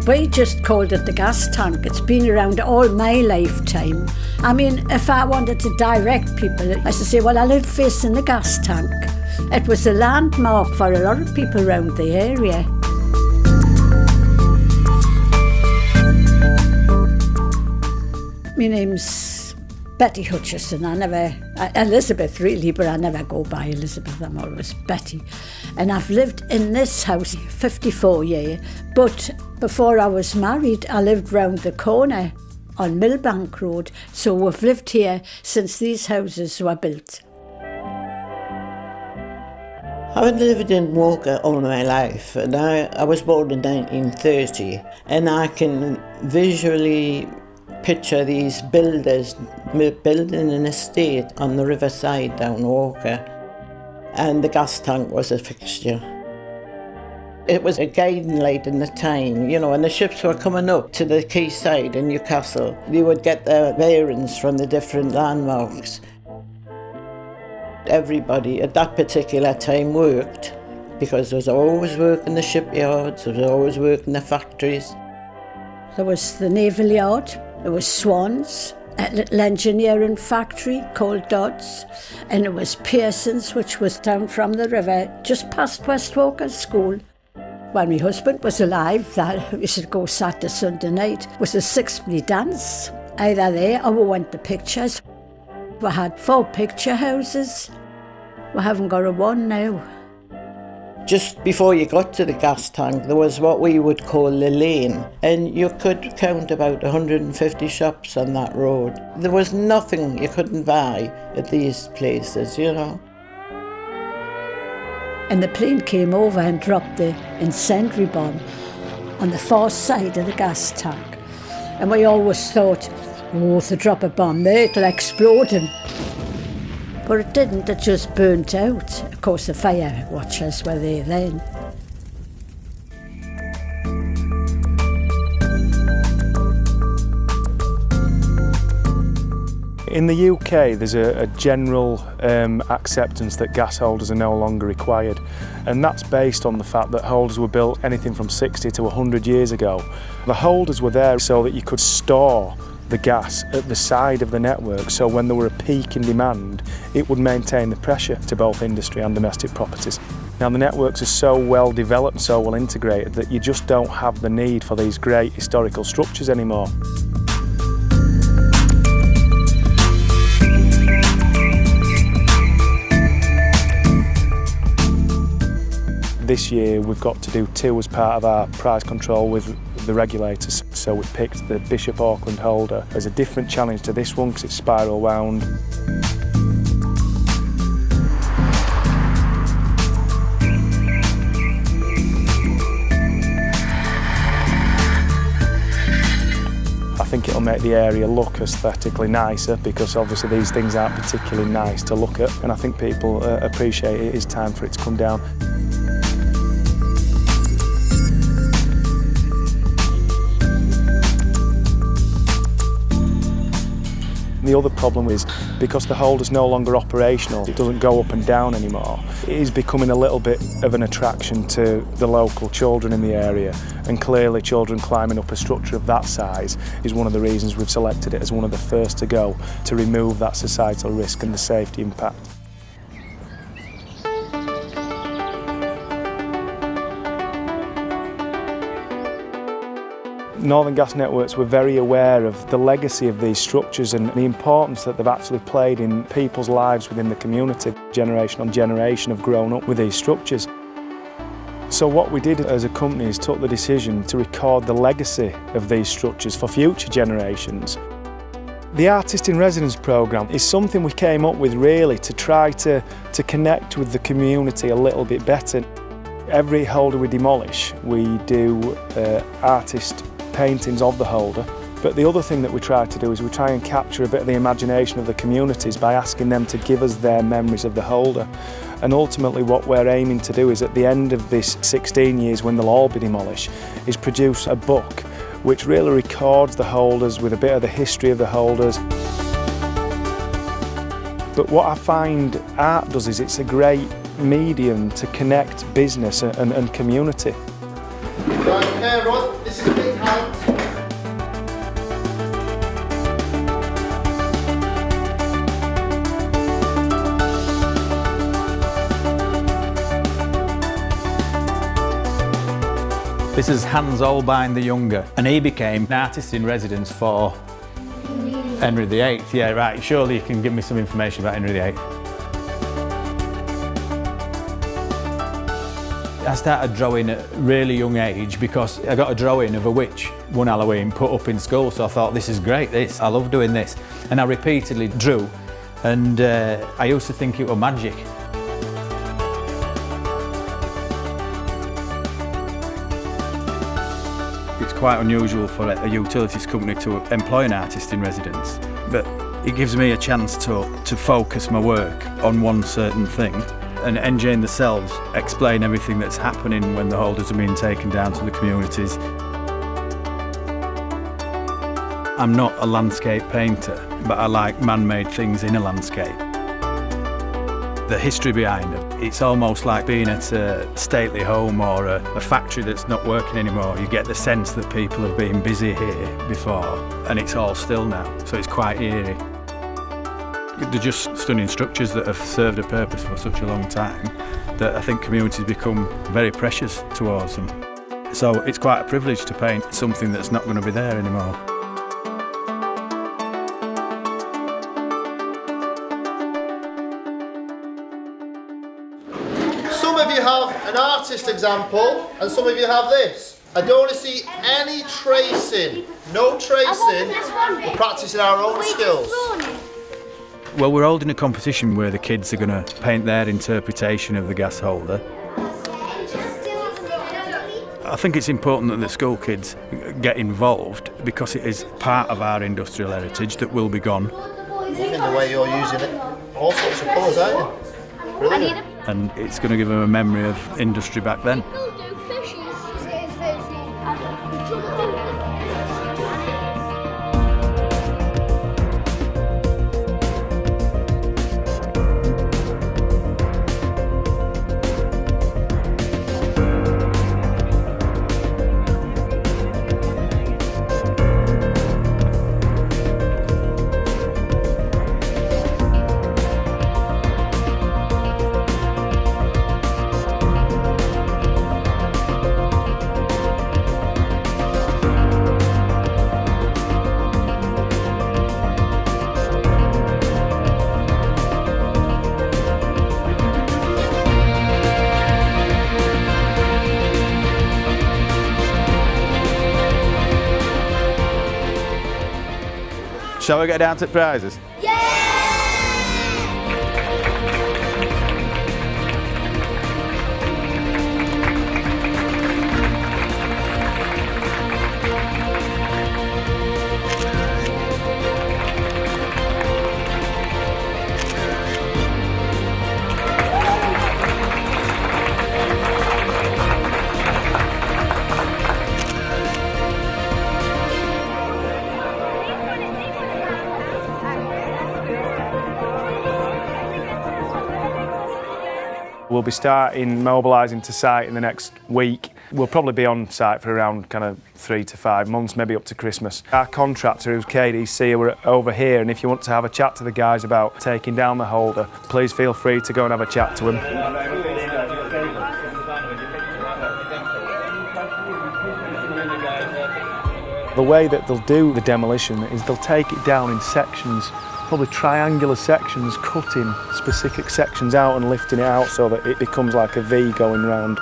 We just called it the gas tank. It's been around all my lifetime. I mean, if I wanted to direct people, I used to say, well, I live facing the gas tank. It was a landmark for a lot of people around the area. My name's Betty Hutchison. Elizabeth really, but I never go by Elizabeth, I'm always Betty. And I've lived in this house 54 years, but before I was married, I lived round the corner on Millbank Road, so we've lived here since these houses were built. I've lived in Walker all my life, and I was born in 1930, and I can visually picture these builders building an estate on the riverside down Walker, and the gas tank was a fixture. It was a guiding light in the time, you know, when the ships were coming up to the quayside in Newcastle, they would get their bearings from the different landmarks. Everybody at that particular time worked, because there was always work in the shipyards, there was always work in the factories. There was the naval yard, there was Swans, a little engineering factory called Dodds, and it was Pearson's, which was down from the river, just past West Walker School. When my husband was alive, that we used to go Saturday, Sunday night, was a six-penny dance, either there or we went to pictures. We had 4 picture houses. We haven't got a one now. Just before you got to the gas tank, there was what we would call the lane, and you could count about 150 shops on that road. There was nothing you couldn't buy at these places, you know. And the plane came over and dropped the incendiary bomb on the far side of the gas tank. And we always thought, oh, if they drop a bomb there, it'll explode. But it didn't, it just burnt out. Of course, the fire watchers were there then. In the UK, there's a general acceptance that gas holders are no longer required, and that's based on the fact that holders were built anything from 60 to 100 years ago. The holders were there so that you could store the gas at the side of the network, so when there were a peak in demand, it would maintain the pressure to both industry and domestic properties. Now, the networks are so well developed, so well integrated, that you just don't have the need for these great historical structures anymore. This year we've got to do 2 as part of our price control with the regulators. So we picked the Bishop Auckland holder as a different challenge to this one because it's spiral wound. I think it'll make the area look aesthetically nicer, because obviously these things aren't particularly nice to look at, and I think people appreciate it is time for it to come down. The other problem is, because the holder's no longer operational, it doesn't go up and down anymore. It is becoming a little bit of an attraction to the local children in the area, and clearly children climbing up a structure of that size is one of the reasons we've selected it as one of the first to go, to remove that societal risk and the safety impact. Northern Gas Networks were very aware of the legacy of these structures and the importance that they've actually played in people's lives within the community. Generation on generation have grown up with these structures. So what we did as a company is took the decision to record the legacy of these structures for future generations. The Artist in Residence programme is something we came up with really to try to connect with the community a little bit better. Every holder we demolish, we do artist paintings of the holder, but the other thing that we try to do is we try and capture a bit of the imagination of the communities by asking them to give us their memories of the holder. And ultimately what we're aiming to do is, at the end of this 16 years when they'll all be demolished, is produce a book which really records the holders with a bit of the history of the holders. But what I find art does is it's a great medium to connect business and community. Right, okay, Rod, this is a big This is Hans Holbein the Younger, and he became an artist in residence for Henry VIII. Yeah, right, surely you can give me some information about Henry VIII. I started drawing at a really young age because I got a drawing of a witch one Halloween put up in school, so I thought, this is great, I love doing this. And I repeatedly drew, and I used to think it was magic. It's quite unusual for a utilities company to employ an artist in residence, but it gives me a chance to focus my work on one certain thing. And NJ and the Selves explain everything that's happening when the holders are being taken down to the communities. I'm not a landscape painter, but I like man-made things in a landscape. The history behind it, it's almost like being at a stately home or a factory that's not working anymore. You get the sense that people have been busy here before, and it's all still now, so it's quite eerie. They're just stunning structures that have served a purpose for such a long time that I think communities become very precious towards them. So it's quite a privilege to paint something that's not going to be there anymore. Some of you have an artist example and some of you have this. I don't want to see any tracing, no tracing. We're practicing our own skills. Well, we're holding a competition where the kids are going to paint their interpretation of the gas holder. I think it's important that the school kids get involved because it is part of our industrial heritage that will be gone. In the way you're using it, all sorts of colours, aren't you? Brilliant. And it's going to give them a memory of industry back then. Shall we get down to prizes? We'll be starting mobilising to site in the next week. We'll probably be on site for around kind of 3 to 5 months, maybe up to Christmas. Our contractor, who's KDC, we're over here, and if you want to have a chat to the guys about taking down the holder, please feel free to go and have a chat to them. The way that they'll do the demolition is they'll take it down in sections, probably triangular sections, cutting specific sections out and lifting it out so that it becomes like a V going round.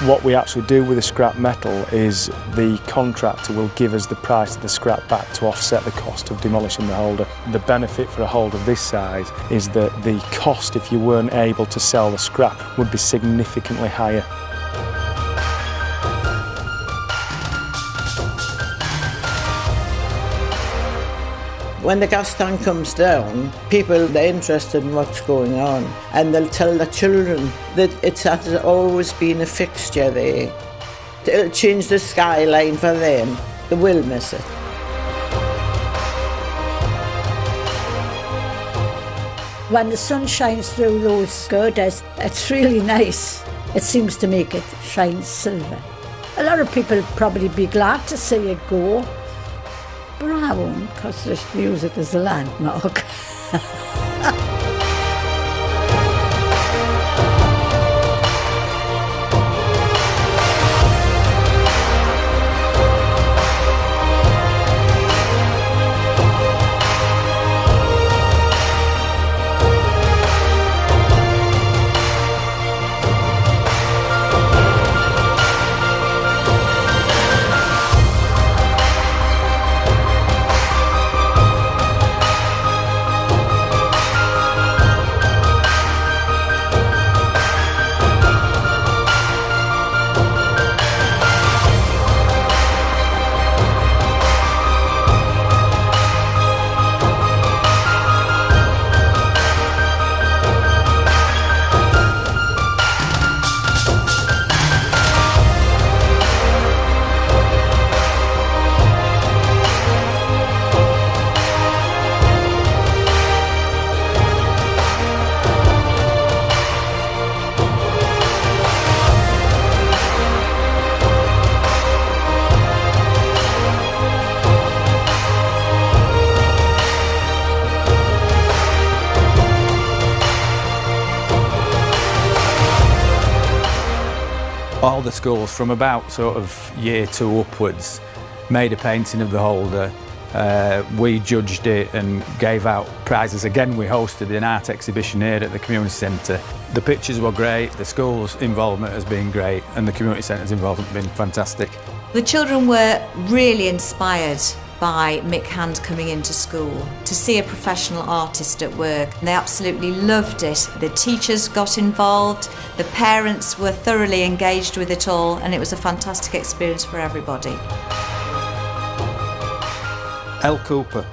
What we actually do with the scrap metal is the contractor will give us the price of the scrap back to offset the cost of demolishing the holder. The benefit for a holder this size is that the cost, if you weren't able to sell the scrap, would be significantly higher. When the gas tank comes down, people, they're interested in what's going on, and they'll tell the children that it has always been a fixture there. It'll change the skyline for them. They will miss it. When the sun shines through those girders, it's really nice. It seems to make it shine silver. A lot of people probably be glad to see it go, but I won't, because they use it as a landmark. All the schools from about sort of year 2 upwards made a painting of the holder. We judged it and gave out prizes. Again, we hosted an art exhibition here at the community centre. The pictures were great, the school's involvement has been great, and the community centre's involvement has been fantastic. The children were really inspired by Mick Hand coming into school to see a professional artist at work. They absolutely loved it. The teachers got involved, the parents were thoroughly engaged with it all, and it was a fantastic experience for everybody. L. Cooper.